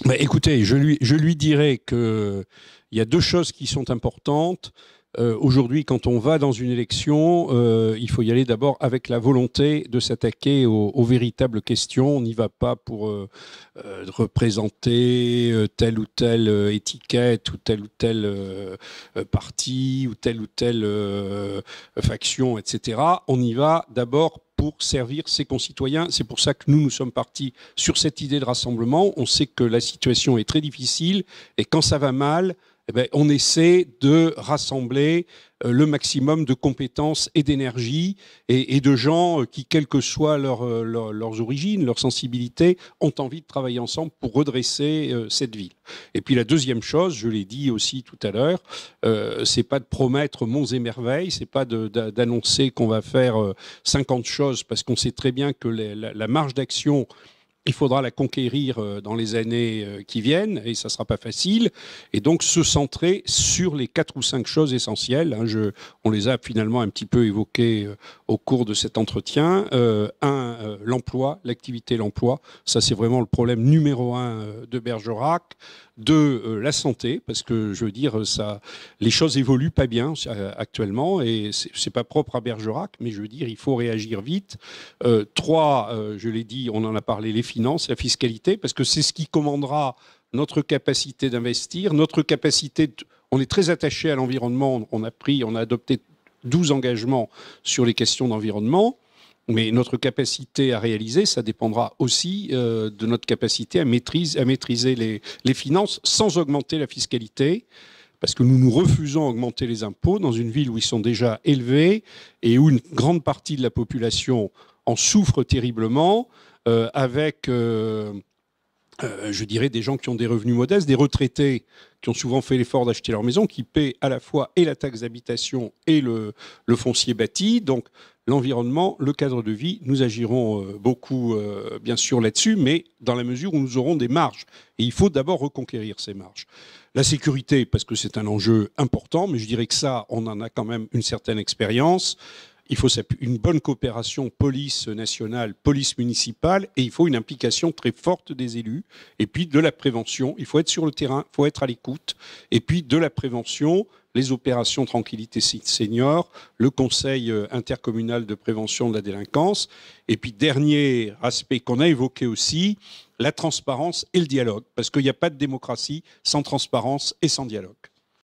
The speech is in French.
Bah, écoutez, je lui dirais qu'il y a deux choses qui sont importantes. Aujourd'hui, quand on va dans une élection, il faut y aller d'abord avec la volonté de s'attaquer aux véritables questions. On n'y va pas pour représenter telle ou telle étiquette ou tel parti ou telle faction, etc. On y va d'abord pour servir ses concitoyens. C'est pour ça que nous sommes partis sur cette idée de rassemblement. On sait que la situation est très difficile et quand ça va mal, eh bien, on essaie de rassembler le maximum de compétences et d'énergie et de gens qui, quelles que soient leurs origines, leurs sensibilités, ont envie de travailler ensemble pour redresser cette ville. Et puis la deuxième chose, je l'ai dit aussi tout à l'heure, c'est pas de promettre monts et merveilles, c'est pas d'annoncer qu'on va faire 50 choses, parce qu'on sait très bien que la marge d'action, il faudra la conquérir dans les années qui viennent et ça ne sera pas facile. Et donc se centrer sur les 4 ou 5 choses essentielles. On les a finalement un petit peu évoquées au cours de cet entretien. L'emploi, l'activité, l'emploi. Ça, c'est vraiment le problème numéro 1 de Bergerac. Deux, la santé, parce que je veux dire, les choses évoluent pas bien actuellement et c'est pas propre à Bergerac, mais je veux dire, il faut réagir vite. Trois, je l'ai dit, on en a parlé, les finances, la fiscalité, parce que c'est ce qui commandera notre capacité d'investir, notre capacité. On est très attaché à l'environnement. On a adopté 12 engagements sur les questions d'environnement. Mais notre capacité à réaliser, ça dépendra aussi de notre capacité à maîtriser les finances sans augmenter la fiscalité, parce que nous refusons d'augmenter les impôts dans une ville où ils sont déjà élevés et où une grande partie de la population en souffre terriblement, avec je dirais, des gens qui ont des revenus modestes, des retraités qui ont souvent fait l'effort d'acheter leur maison, qui paient à la fois et la taxe d'habitation et le foncier bâti. Donc l'environnement, le cadre de vie, nous agirons beaucoup, bien sûr, là-dessus, mais dans la mesure où nous aurons des marges. Et il faut d'abord reconquérir ces marges. La sécurité, parce que c'est un enjeu important, mais je dirais que ça, on en a quand même une certaine expérience. Il faut une bonne coopération police nationale, police municipale, et il faut une implication très forte des élus. Et puis de la prévention, il faut être sur le terrain, il faut être à l'écoute. Et puis de la prévention, les opérations Tranquillité Senior, le conseil intercommunal de prévention de la délinquance. Et puis dernier aspect qu'on a évoqué aussi, la transparence et le dialogue. Parce qu'il n'y a pas de démocratie sans transparence et sans dialogue.